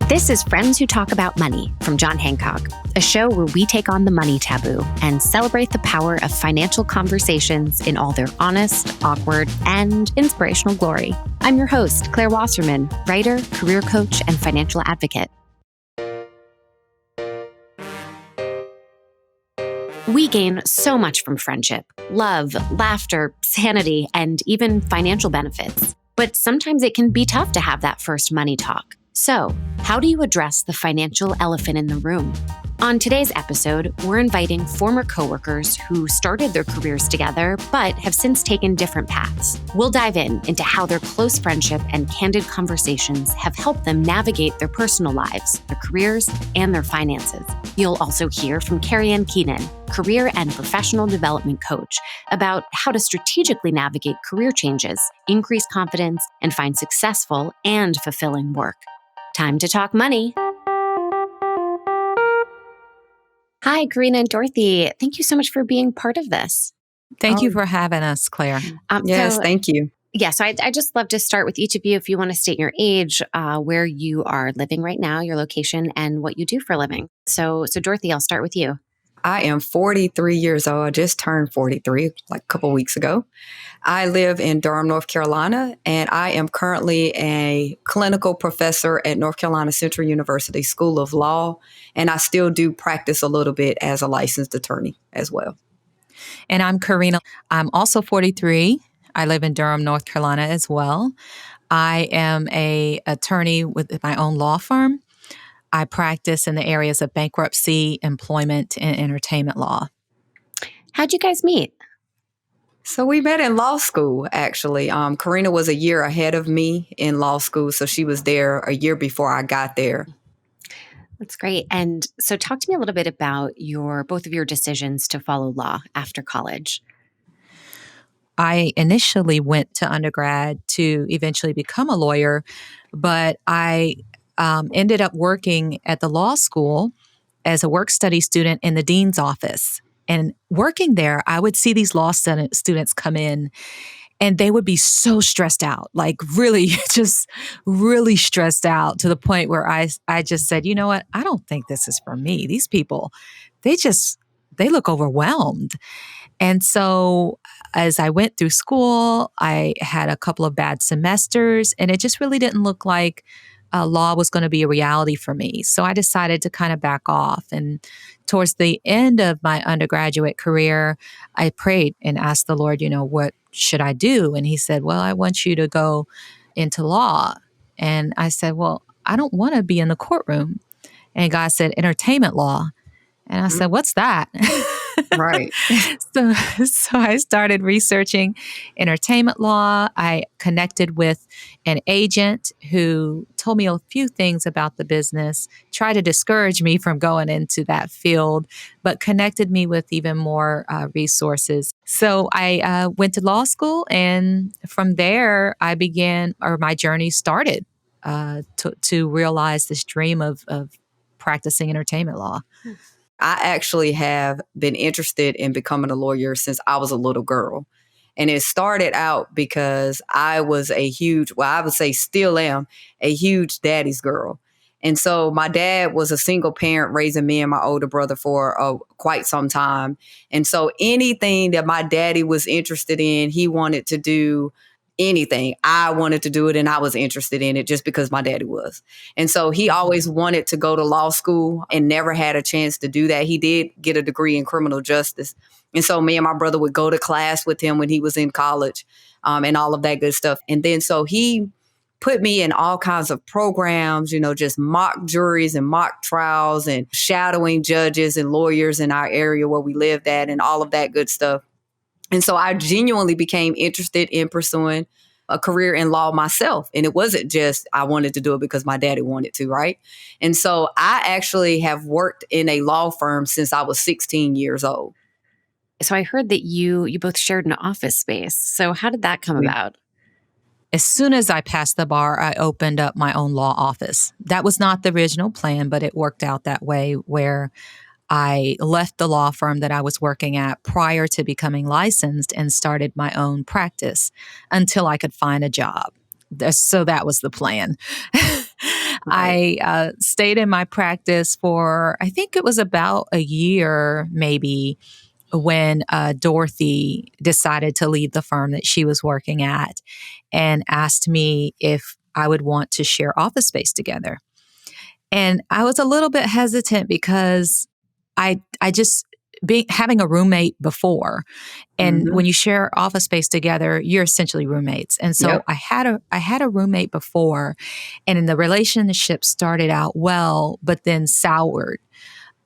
This is Friends Who Talk About Money from John Hancock, a show where we take on the money taboo and celebrate the power of financial conversations in all their honest, awkward, and inspirational glory. I'm your host, Claire Wasserman, writer, career coach, and financial advocate. We gain so much from friendship, love, laughter, sanity, and even financial benefits. But sometimes it can be tough to have that first money talk. So, how do you address the financial elephant in the room? On today's episode, we're inviting former coworkers who started their careers together but have since taken different paths. We'll dive into how their close friendship and candid conversations have helped them navigate their personal lives, their careers, and their finances. You'll also hear from Caryanne Keenan, career and professional development coach, about how to strategically navigate career changes, increase confidence, and find successful and fulfilling work. Time to talk money. Hi, Carena and Dorothy. Thank you so much for being part of this. Thank you for having us, Claire. Thank you. So I just love to start with each of you. If you want to state your age, where you are living right now, your location, and what you do for a living. So Dorothy, I'll start with you. I am 43 years old. I just turned 43 like a couple weeks ago. I live in Durham, North Carolina, and I am currently a clinical professor at North Carolina Central University School of Law, and I still do practice a little bit as a licensed attorney as well. And I'm Carena. I'm also 43. I live in Durham, North Carolina as well. I am an attorney with my own law firm. I practice in the areas of bankruptcy, employment, and entertainment law. How'd you guys meet? So we met in law school, actually. Carena was a year ahead of me in law school, so she was there a year before I got there. That's great. And so talk to me a little bit about both of your decisions to follow law after college. I initially went to undergrad to eventually become a lawyer, but I ended up working at the law school as a work study student in the dean's office. And working there, I would see these law students come in and they would be so stressed out, like really, just really stressed out to the point where I just said, you know what? I don't think this is for me. These people, they look overwhelmed. And so as I went through school, I had a couple of bad semesters and it just really didn't look like law was going to be a reality for me. So I decided to kind of back off. And towards the end of my undergraduate career, I prayed and asked the Lord, what should I do? And he said, well, I want you to go into law. And I said, well, I don't want to be in the courtroom. And God said, entertainment law. And I said, what's that? Right. So I started researching entertainment law. I connected with an agent who told me a few things about the business, tried to discourage me from going into that field, but connected me with even more resources. So I went to law school, and from there my journey started to realize this dream of practicing entertainment law. I actually have been interested in becoming a lawyer since I was a little girl. And it started out because I was I would say still am, a huge daddy's girl. And so my dad was a single parent raising me and my older brother for quite some time. And so anything that my daddy was interested in, he wanted to do. Anything. I wanted to do it and I was interested in it just because my daddy was. And so he always wanted to go to law school and never had a chance to do that. He did get a degree in criminal justice. And so me and my brother would go to class with him when he was in college and all of that good stuff. And then so he put me in all kinds of programs, just mock juries and mock trials and shadowing judges and lawyers in our area where we lived at and all of that good stuff. And so I genuinely became interested in pursuing a career in law myself. And it wasn't just I wanted to do it because my daddy wanted to, right? And so I actually have worked in a law firm since I was 16 years old. So I heard that you both shared an office space. So how did that come about? As soon as I passed the bar, I opened up my own law office. That was not the original plan, but it worked out that way where I left the law firm that I was working at prior to becoming licensed and started my own practice until I could find a job. So that was the plan. Right. I stayed in my practice for, I think it was about a year, maybe, when Dorothy decided to leave the firm that she was working at and asked me if I would want to share office space together. And I was a little bit hesitant because I just having a roommate before, and Hmm. when you share office space together, you're essentially roommates. And so Yep. I had a roommate before, and the relationship started out well, but then soured.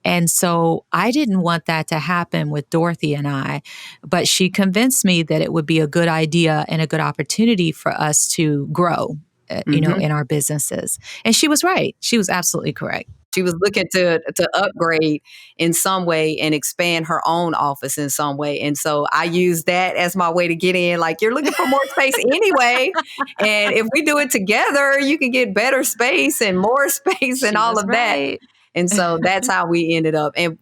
And so I didn't want that to happen with Dorothy and I, but she convinced me that it would be a good idea and a good opportunity for us to grow, Hmm. in our businesses. And she was right. She was absolutely correct. She was looking to upgrade in some way and expand her own office in some way. And so I used that as my way to get in. Like, you're looking for more space anyway. And if we do it together, you can get better space and more space and She all was of that. right. And so that's how we ended up. And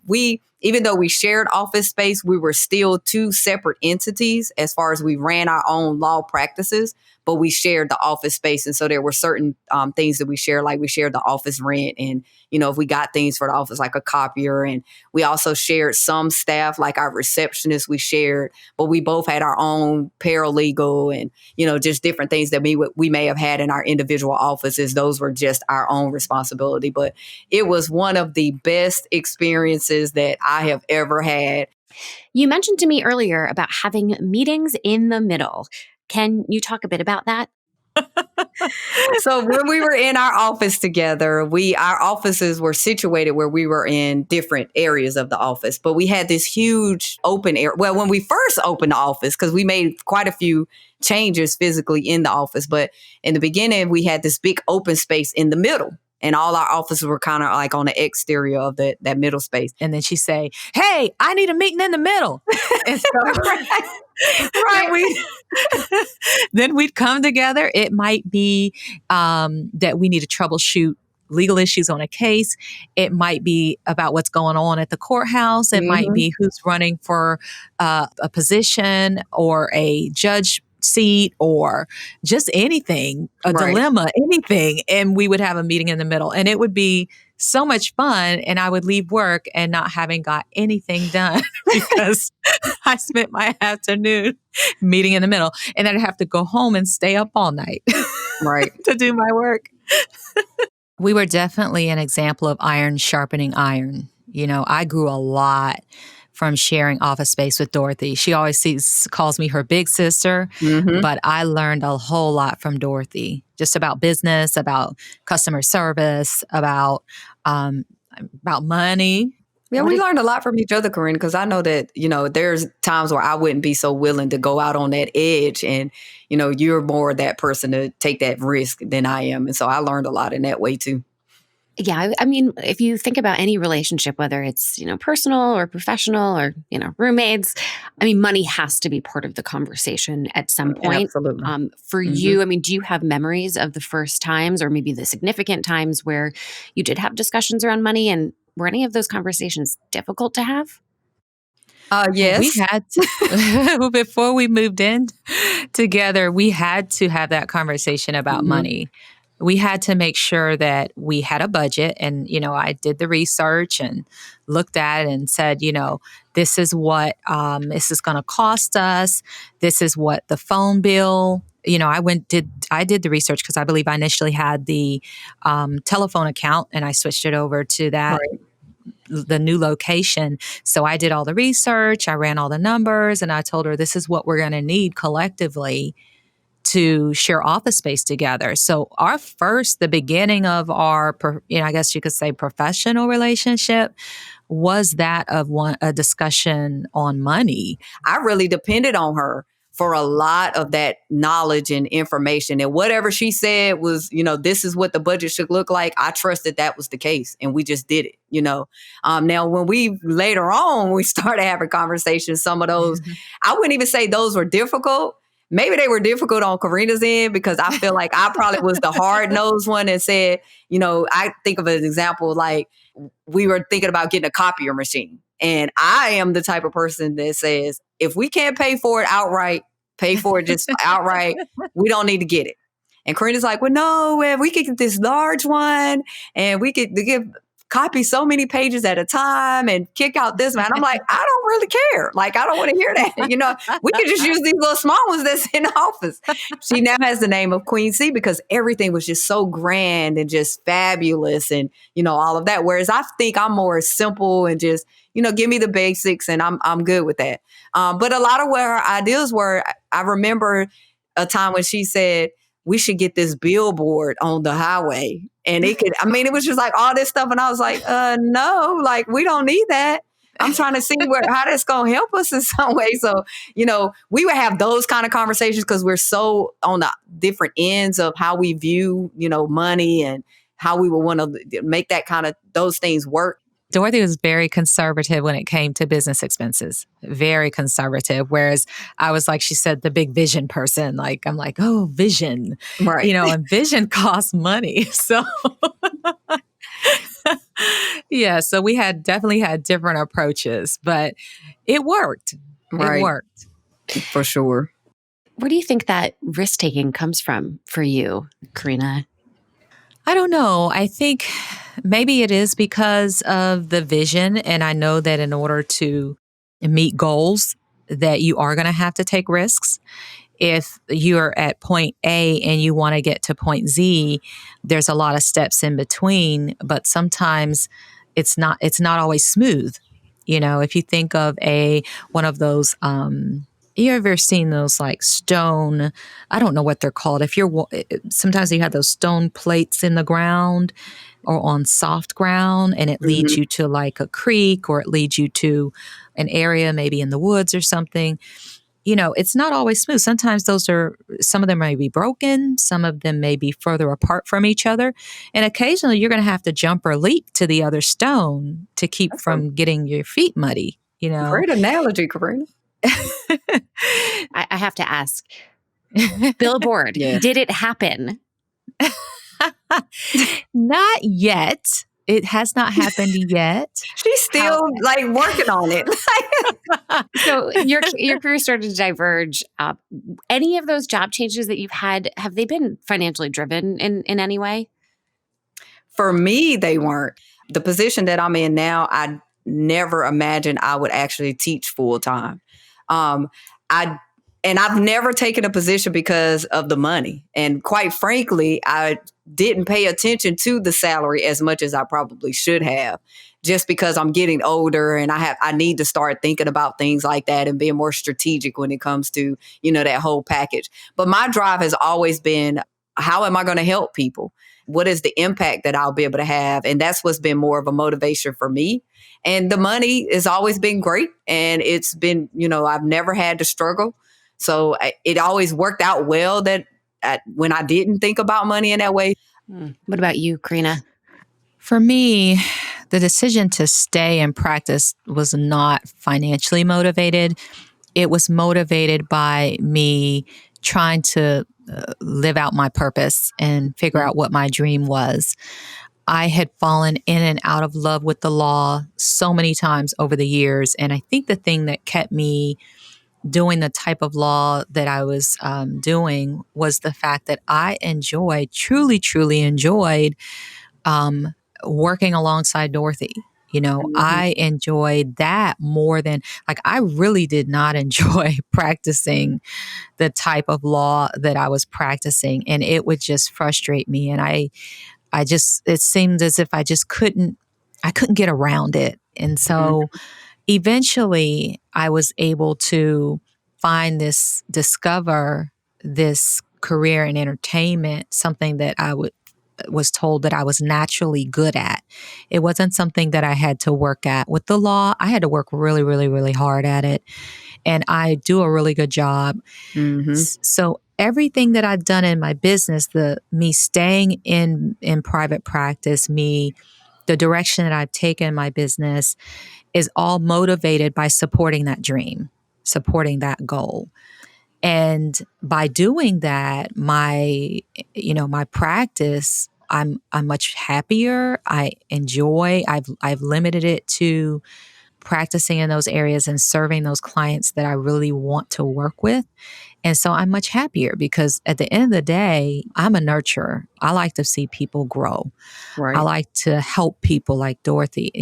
even though we shared office space, we were still two separate entities as far as we ran our own law practices, but we shared the office space. And so there were certain things that we shared, like we shared the office rent. And, if we got things for the office, like a copier. And we also shared some staff, like our receptionist, we shared, but we both had our own paralegal and, just different things that we may have had in our individual offices. Those were just our own responsibility. But it was one of the best experiences that I have ever had. You mentioned to me earlier about having meetings in the middle. Can you talk a bit about that? So when we were in our office together, our offices were situated where we were in different areas of the office, but we had this huge open area. Well, when we first opened the office, because we made quite a few changes physically in the office, but in the beginning, we had this big open space in the middle. And all our offices were kind of like on the exterior of that middle space. And then she'd say, "Hey, I need a meeting in the middle." And so Right. then Right. we then we'd come together. It might be that we need to troubleshoot legal issues on a case. It might be about what's going on at the courthouse. It might Hmm. be who's running for a position or a judge seat or just anything, a Right. dilemma, anything. And we would have a meeting in the middle, and it would be so much fun. And I would leave work and not having got anything done because I spent my afternoon meeting in the middle, and then I'd have to go home and stay up all night Right. to do my work. We were definitely an example of iron sharpening iron. I grew a lot from sharing office space with Dorothy. She always calls me her big sister, Hmm. but I learned a whole lot from Dorothy, just about business, about customer service, about money. Yeah, What we did learned a lot from each other, Corinne, because I know that, there's times where I wouldn't be so willing to go out on that edge. And, you're more that person to take that risk than I am. And so I learned a lot in that way too. Yeah, I mean, if you think about any relationship, whether it's, personal or professional or, roommates, I mean, money has to be part of the conversation at some point. Absolutely. For Hmm. you, I mean, do you have memories of the first times or maybe the significant times where you did have discussions around money, and were any of those conversations difficult to have? we Yes. had to, before we moved in together, we had to have that conversation about Hmm. money. We had to make sure that we had a budget. And, I did the research and looked at it and said, this is what this is going to cost us. This is what the phone bill. I did the research because I believe I initially had the telephone account, and I switched it over to Right. the new location. So I did all the research, I ran all the numbers, and I told her this is what we're going to need collectively to share office space together. So the beginning of our, I guess you could say professional relationship was that of a discussion on money. I really depended on her for a lot of that knowledge and information. And whatever she said was, this is what the budget should look like. I trusted that was the case, and we just did it. Now, when we later on, we started having conversations, some of those, I wouldn't even say those were difficult. Maybe they were difficult on Karina's end because I feel like I probably was the hard nosed one and said, I think of an example like we were thinking about getting a copier machine. And I am the type of person that says, if we can't pay for it outright, pay for it just outright, we don't need to get it. And Karena's like, well, no, we could get this large one and we could give copy so many pages at a time and kick out this man. I'm like, I don't really care. Like, I don't want to hear that. We could just use these little small ones that's in the office. She now has the name of Queen C because everything was just so grand and just fabulous and, all of that. Whereas I think I'm more simple and just, give me the basics and I'm good with that. But a lot of where her ideas were, I remember a time when she said, we should get this billboard on the highway. And it was just like all this stuff. And I was like, no, like, we don't need that. I'm trying to see how that's going to help us in some way. So, we would have those kind of conversations because we're so on the different ends of how we view, money and how we would want to make that kind of those things work. Dorothy was very conservative when it came to business expenses, very conservative. Whereas I was, like she said, the big vision person. Like, I'm like, oh, vision, right? And vision costs money. So yeah, so we definitely had different approaches, but it worked. Right. It worked. For sure. Where do you think that risk taking comes from for you, Carena? I don't know. I think maybe it is because of the vision. And I know that in order to meet goals, that you are going to have to take risks. If you're at point A and you want to get to point Z, there's a lot of steps in between, but sometimes it's not always smooth. If you think of one of those, you ever seen those like stone, I don't know what they're called. Sometimes you have those stone plates in the ground or on soft ground, and it leads you to like a creek, or it leads you to an area maybe in the woods or something. It's not always smooth. Sometimes some of them may be broken. Some of them may be further apart from each other. And occasionally you're going to have to jump or leap to the other stone to keep from getting your feet muddy, Great analogy, Carena. I have to ask, billboard, did it happen? Not yet. It has not happened yet. She's still working on it. So your career started to diverge. Any of those job changes that you've had, have they been financially driven in any way? For me, they weren't. The position that I'm in now, I never imagined I would actually teach full time. I've never taken a position because of the money. And quite frankly, I didn't pay attention to the salary as much as I probably should have, just because I'm getting older and I need to start thinking about things like that and being more strategic when it comes to, that whole package. But my drive has always been, how am I going to help people? What is the impact that I'll be able to have? And that's what's been more of a motivation for me. And the money has always been great. And it's been, I've never had to struggle. So it always worked out well when I didn't think about money in that way. What about you, Carena? For me, the decision to stay and practice was not financially motivated. It was motivated by me trying to live out my purpose and figure out what my dream was. I had fallen in and out of love with the law so many times over the years. And I think the thing that kept me doing the type of law that I was doing was the fact that I truly enjoyed working alongside Dorothy. I enjoyed that more than, I really did not enjoy practicing the type of law that I was practicing. And it would just frustrate me. And it seemed as if I couldn't get around it. And so eventually I was able to discover this career in entertainment, something that I was told that I was naturally good at. It wasn't something that I had to work at. With the law, I had to work really, really, really hard at it. And I do a really good job. So everything that I've done in my business, me staying in private practice, the direction that I've taken my business is all motivated by supporting that dream, supporting that goal. And by doing that, my practice, I'm much happier. I enjoy. I've limited it to practicing in those areas and serving those clients that I really want to work with. And so I'm much happier because at the end of the day, I'm a nurturer. I like to see people grow. I Right. like to help people like Dorothy,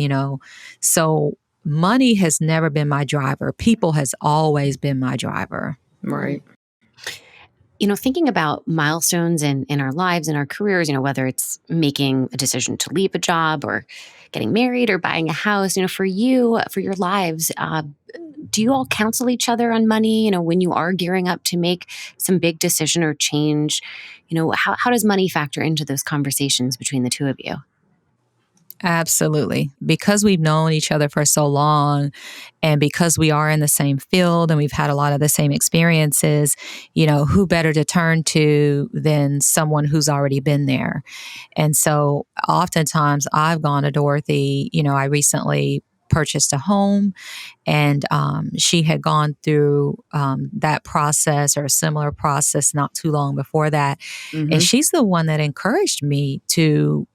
So money has never been my driver. People has always been my driver. Right. Thinking about milestones in our lives and our careers, whether it's making a decision to leave a job or getting married or buying a house, for you, for your lives, do you all counsel each other on money? When you are gearing up to make some big decision or change, how does money factor into those conversations between the two of you? Absolutely. Because we've known each other for so long and because we are in the same field and we've had a lot of the same experiences, who better to turn to than someone who's already been there? And so oftentimes I've gone to Dorothy, I recently purchased a home and she had gone through that process or a similar process not too long before that. And Mm-hmm. she's the one that encouraged me to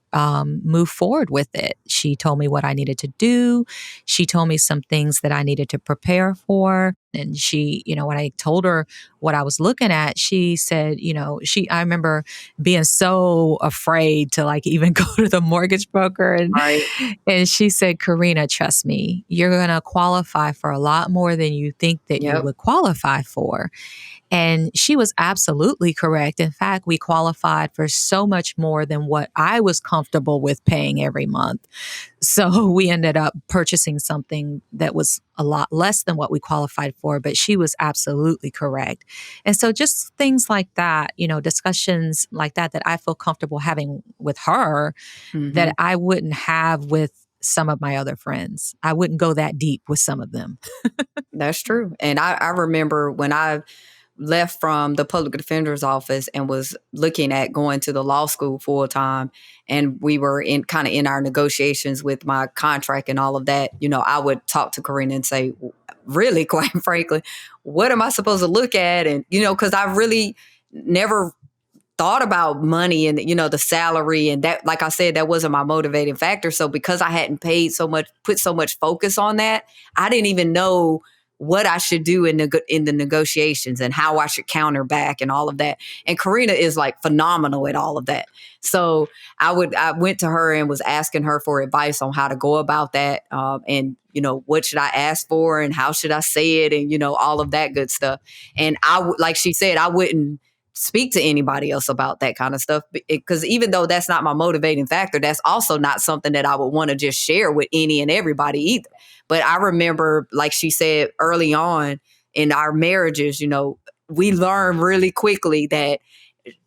move forward with it. She told me what I needed to do. She told me some things that I needed to prepare for. And she, when I told her what I was looking at, she said, I remember being so afraid to like even go to the mortgage broker. Right. And she said, Carena, trust me, you're going to qualify for a lot more than you think that you Yep. would qualify for. And she was absolutely correct. In fact, we qualified for so much more than what I was comfortable with paying every month. So we ended up purchasing something that was a lot less than what we qualified for, but she was absolutely correct. And so just things like that, discussions like that I feel comfortable having with her Mm-hmm. that I wouldn't have with some of my other friends. I wouldn't go that deep with some of them. That's true. And I remember when I left from the public defender's office and was looking at going to the law school full time. And we were in our negotiations with my contract and all of that. I would talk to Carena and say, really, quite frankly, what am I supposed to look at? And, because I really never thought about money and, the salary and that, like I said, that wasn't my motivating factor. So because I hadn't put so much focus on that, I didn't even know what I should do in the negotiations and how I should counter back and all of that. And Carena is like phenomenal at all of that. So I went to her and was asking her for advice on how to go about that. And, what should I ask for and how should I say it? And, all of that good stuff. And like she said, I wouldn't speak to anybody else about that kind of stuff because even though that's not my motivating factor, that's also not something that I would want to just share with any and everybody either. But I remember, like she said early on in our marriages, we learned really quickly that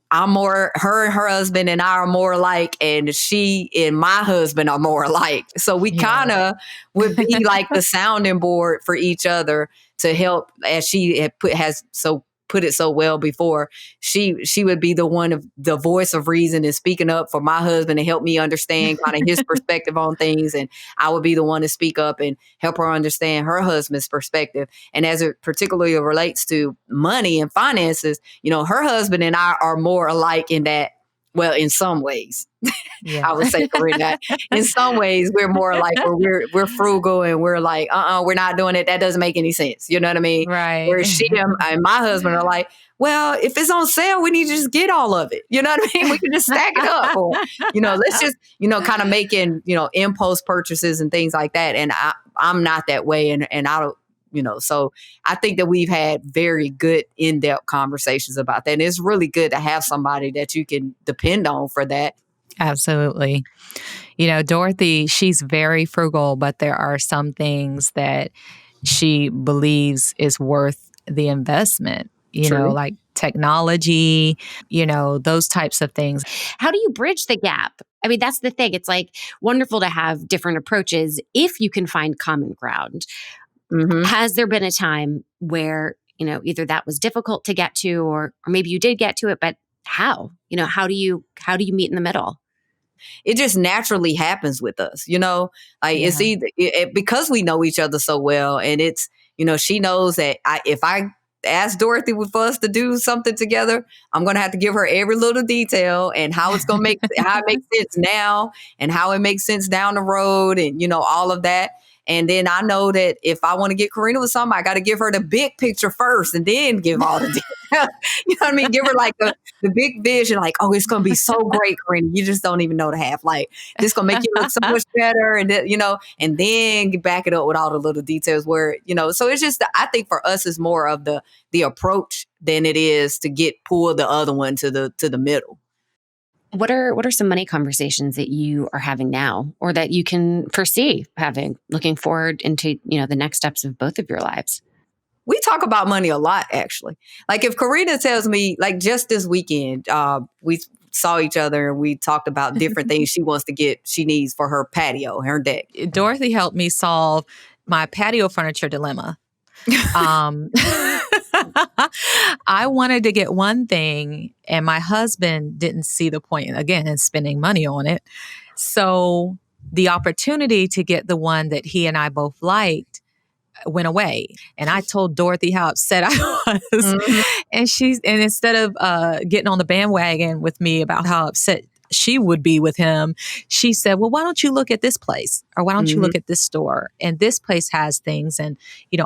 her and her husband and I are more alike, and she and my husband are more alike. So we kind of would be like the sounding board for each other to help, as she had put it so well before. She would be the voice of reason and speaking up for my husband and help me understand kind of his perspective on things. And I would be the one to speak up and help her understand her husband's perspective. And as it particularly relates to money and finances, her husband and I are more alike in that, well, in some ways. Yeah. I would say, Carena, in some ways we're more like we're frugal and we're like, we're not doing it. That doesn't make any sense. You know what I mean? Right. Where she and my husband are like, well, if it's on sale, we need to just get all of it. You know what I mean? We can just stack it up, or let's just kind of making impulse purchases and things like that. And I'm not that way, and I don't. So I think that we've had very good in-depth conversations about that. And it's really good to have somebody that you can depend on for that. Absolutely. Dorothy, she's very frugal, but there are some things that she believes is worth the investment, True. like technology, those types of things. How do you bridge the gap? I mean, that's the thing. It's like wonderful to have different approaches if you can find common ground. Mm-hmm. Has there been a time where, either that was difficult to get to or maybe you did get to it, but how? How do you meet in the middle? It just naturally happens with us, it's either because we know each other so well. And it's, she knows that if I ask Dorothy for us to do something together, I'm going to have to give her every little detail and how it's going to how it makes sense now and how it makes sense down the road and, all of that. And then I know that if I want to get Carena with something, I got to give her the big picture first and then give all the details. You know what I mean? Give her like the big vision, like, oh, it's going to be so great, Carena. You just don't even know the half. Like, this going to make you look so much better. And, and then back it up with all the little details where, so it's just, I think for us, it's more of the approach than it is to pull the other one to the middle. What are some money conversations that you are having now or that you can foresee having, looking forward into, the next steps of both of your lives? We talk about money a lot, actually. Like if Carena tells me, like just this weekend, we saw each other and we talked about different things she needs for her patio, her deck. Dorothy helped me solve my patio furniture dilemma. I wanted to get one thing and my husband didn't see the point, again, in spending money on it. So the opportunity to get the one that he and I both liked went away. And I told Dorothy how upset I was. Mm-hmm. And instead of getting on the bandwagon with me about how upset she would be with him, she said, well, why don't you look at this place? Or why don't you look at this store? And this place has things. And,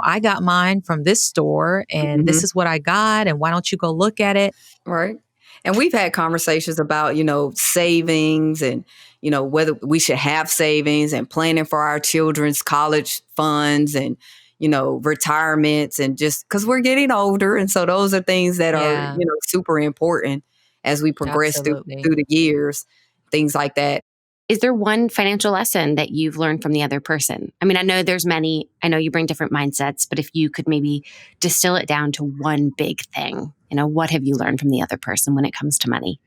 I got mine from this store and this is what I got. And why don't you go look at it? Right. And we've had conversations about, savings and, whether we should have savings and planning for our children's college funds and, retirements and just because we're getting older. And so those are things that are, super important as we progress through the years, things like that. Is there one financial lesson that you've learned from the other person? I mean, I know there's many. I know you bring different mindsets, but if you could maybe distill it down to one big thing, what have you learned from the other person when it comes to money?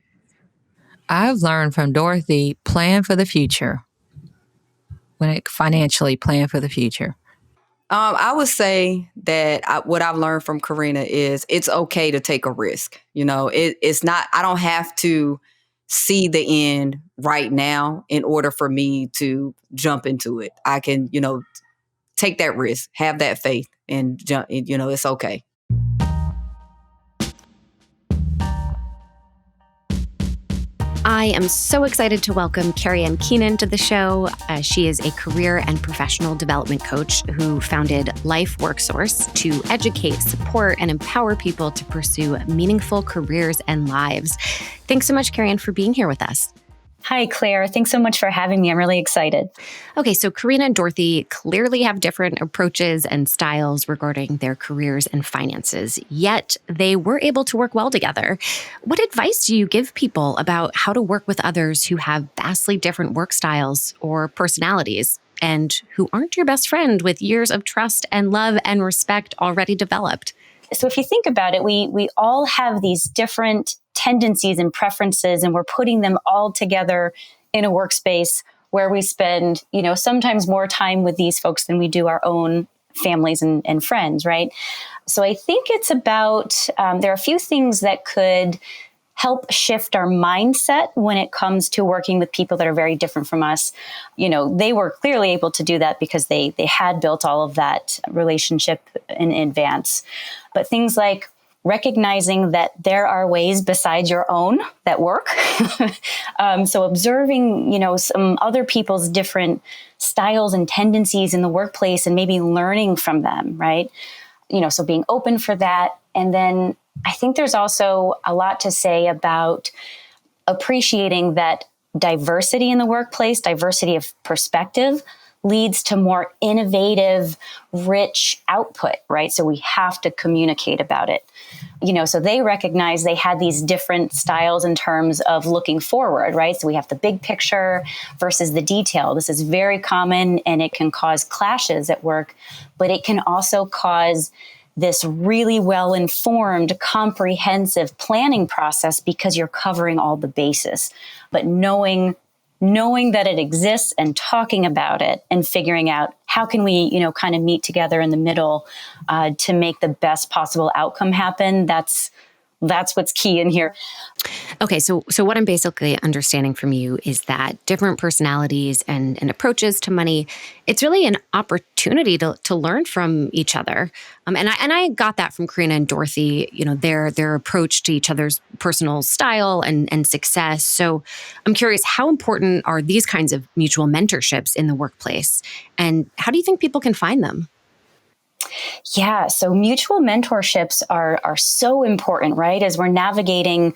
I've learned from Dorothy, plan for the future. Financially plan for the future. I would say that what I've learned from Carena is it's okay to take a risk. It's not, I don't have to see the end right now in order for me to jump into it. I can, take that risk, have that faith and jump, it's okay. I am so excited to welcome Caryanne Keenan to the show. She is a career and professional development coach who founded LifeWorkSource to educate, support, and empower people to pursue meaningful careers and lives. Thanks so much, Caryanne, for being here with us. Hi, Claire. Thanks so much for having me. I'm really excited. Okay, so Carena and Dorothy clearly have different approaches and styles regarding their careers and finances, yet they were able to work well together. What advice do you give people about how to work with others who have vastly different work styles or personalities and who aren't your best friend with years of trust and love and respect already developed? So if you think about it, we all have these different tendencies and preferences, and we're putting them all together in a workspace where we spend, sometimes more time with these folks than we do our own families and friends, right? So I think it's about, there are a few things that could help shift our mindset when it comes to working with people that are very different from us. They were clearly able to do that because they had built all of that relationship in advance. But things like recognizing that there are ways besides your own that work. So observing, some other people's different styles and tendencies in the workplace and maybe learning from them, right? So being open for that. And then I think there's also a lot to say about appreciating that diversity in the workplace, diversity of perspective, leads to more innovative, rich output, right? So we have to communicate about it. So they recognize they had these different styles in terms of looking forward, right? So we have the big picture versus the detail. This is very common and it can cause clashes at work, but it can also cause this really well-informed, comprehensive planning process because you're covering all the bases. But knowing that it exists and talking about it and figuring out how can we, kind of meet together in the middle to make the best possible outcome happen. That's That's what's key in here. Okay, so what I'm basically understanding from you is that different personalities and approaches to money, it's really an opportunity to learn from each other. And I got that from Carena and Dorothy, their approach to each other's personal style and success. So I'm curious, how important are these kinds of mutual mentorships in the workplace? And how do you think people can find them? Yeah, so mutual mentorships are so important, right? As we're navigating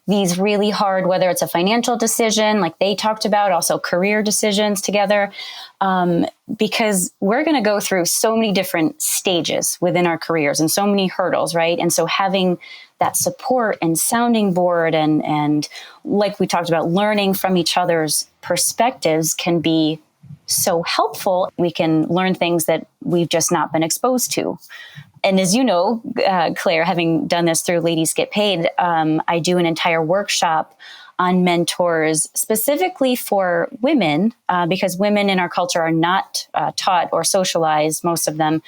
these really hard, whether it's a financial decision, like they talked about, also career decisions together, because we're going to go through so many different stages within our careers and so many hurdles, right? And so having that support and sounding board and like we talked about, learning from each other's perspectives can be so helpful. We can learn things that we've just not been exposed to. And as you know, Claire, having done this through Ladies Get Paid, I do an entire workshop on mentors specifically for women, because women in our culture are not taught or socialized, most of them,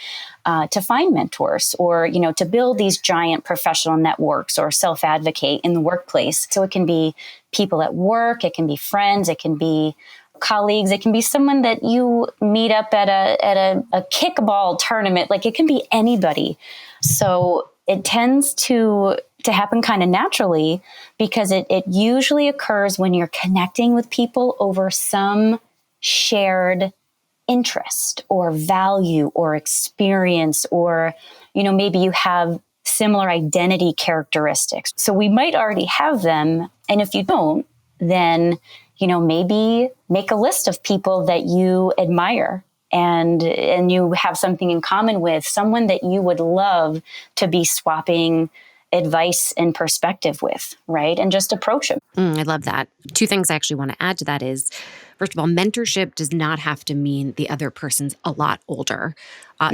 to find mentors or, to build these giant professional networks or self-advocate in the workplace. So it can be people at work, it can be friends, it can be colleagues, it can be someone that you meet up at a kickball tournament. Like it can be anybody. So it tends to happen kind of naturally because it usually occurs when you're connecting with people over some shared interest or value or experience, or, maybe you have similar identity characteristics. So we might already have them. And if you don't, then maybe make a list of people that you admire and you have something in common with, someone that you would love to be swapping advice and perspective with, right? And just approach them. I love that. Two things I actually want to add to that is, first of all, mentorship does not have to mean the other person's a lot older.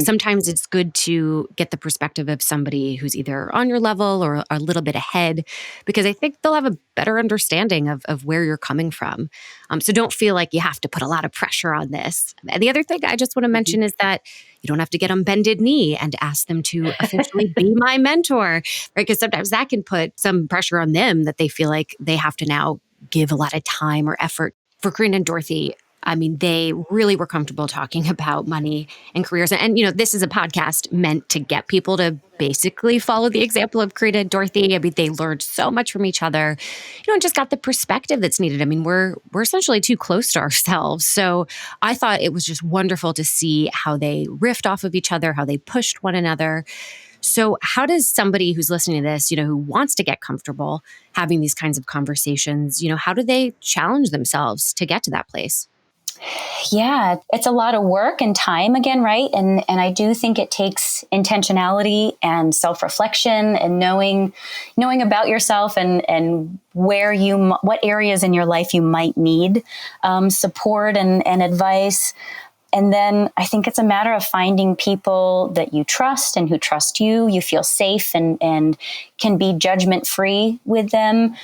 Sometimes it's good to get the perspective of somebody who's either on your level or a little bit ahead, because I think they'll have a better understanding of where you're coming from. So don't feel like you have to put a lot of pressure on this. And the other thing I just want to mention is that you don't have to get on bended knee and ask them to officially be my mentor, right? Because sometimes that can put some pressure on them that they feel like they have to now give a lot of time or effort. For Carena and Dorothy, they really were comfortable talking about money and careers. And, this is a podcast meant to get people to basically follow the example of Carena and Dorothy. They learned so much from each other, and just got the perspective that's needed. We're essentially too close to ourselves. So I thought it was just wonderful to see how they riffed off of each other, how they pushed one another. So how does somebody who's listening to this, who wants to get comfortable having these kinds of conversations, how do they challenge themselves to get to that place? Yeah, it's a lot of work and time again, right? And I do think it takes intentionality and self-reflection and knowing about yourself and what areas in your life you might need support and advice. And then I think it's a matter of finding people that you trust and who trust you. You feel safe and can be judgment-free with them.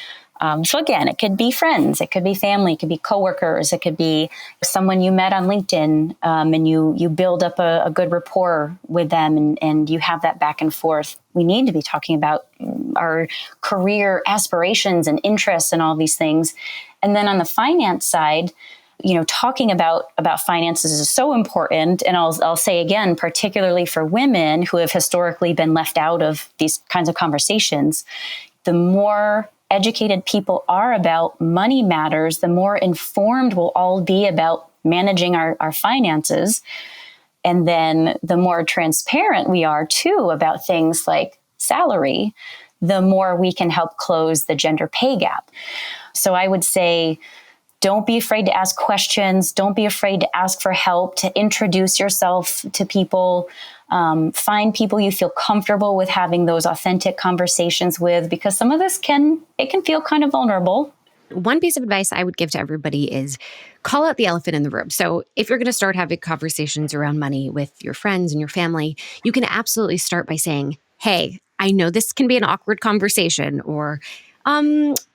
So again, it could be friends, it could be family, it could be coworkers, it could be someone you met on LinkedIn, and you build up a good rapport with them and you have that back and forth. We need to be talking about our career aspirations and interests and all these things. And then on the finance side, talking about finances is so important. And I'll say again, particularly for women who have historically been left out of these kinds of conversations, the more educated people are about money matters, the more informed we'll all be about managing our finances. And then the more transparent we are too about things like salary, the more we can help close the gender pay gap. So I would say, don't be afraid to ask questions. Don't be afraid to ask for help, to introduce yourself to people. Find people you feel comfortable with having those authentic conversations with, because some of this can feel kind of vulnerable. One piece of advice I would give to everybody is call out the elephant in the room. So if you're going to start having conversations around money with your friends and your family, you can absolutely start by saying, hey, I know this can be an awkward conversation, or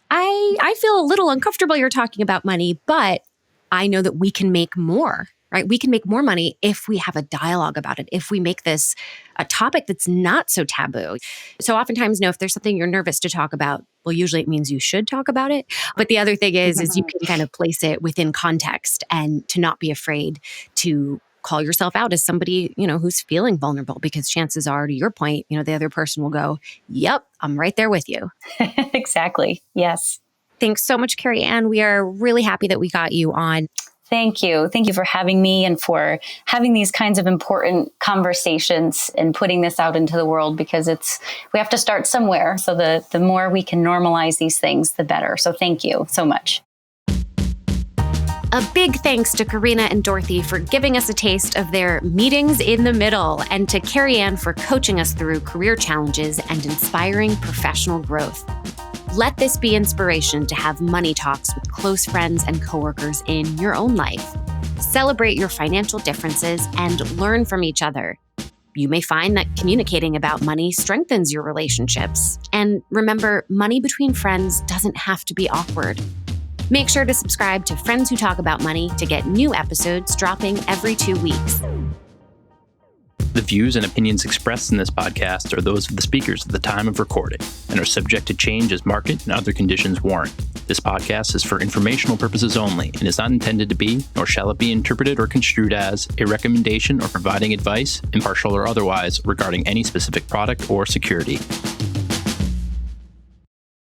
I feel a little uncomfortable you're talking about money, but I know that we can make more right? We can make more money if we have a dialogue about it, if we make this a topic that's not so taboo. So oftentimes, if there's something you're nervous to talk about, well, usually it means you should talk about it. But the other thing is you can kind of place it within context and to not be afraid to call yourself out as somebody, who's feeling vulnerable, because chances are, to your point, the other person will go, yep, I'm right there with you. Exactly. Yes. Thanks so much, Caryanne. We are really happy that we got you on. Thank you. Thank you for having me and for having these kinds of important conversations and putting this out into the world, because we have to start somewhere. So the more we can normalize these things, the better. So thank you so much. A big thanks to Carena and Dorothy for giving us a taste of their meetings in the middle, and to Caryanne for coaching us through career challenges and inspiring professional growth. Let this be inspiration to have money talks with close friends and coworkers in your own life. Celebrate your financial differences and learn from each other. You may find that communicating about money strengthens your relationships. And remember, money between friends doesn't have to be awkward. Make sure to subscribe to Friends Who Talk About Money to get new episodes dropping every 2 weeks. The views and opinions expressed in this podcast are those of the speakers at the time of recording and are subject to change as market and other conditions warrant. This podcast is for informational purposes only and is not intended to be, nor shall it be interpreted or construed as, a recommendation or providing advice, impartial or otherwise, regarding any specific product or security.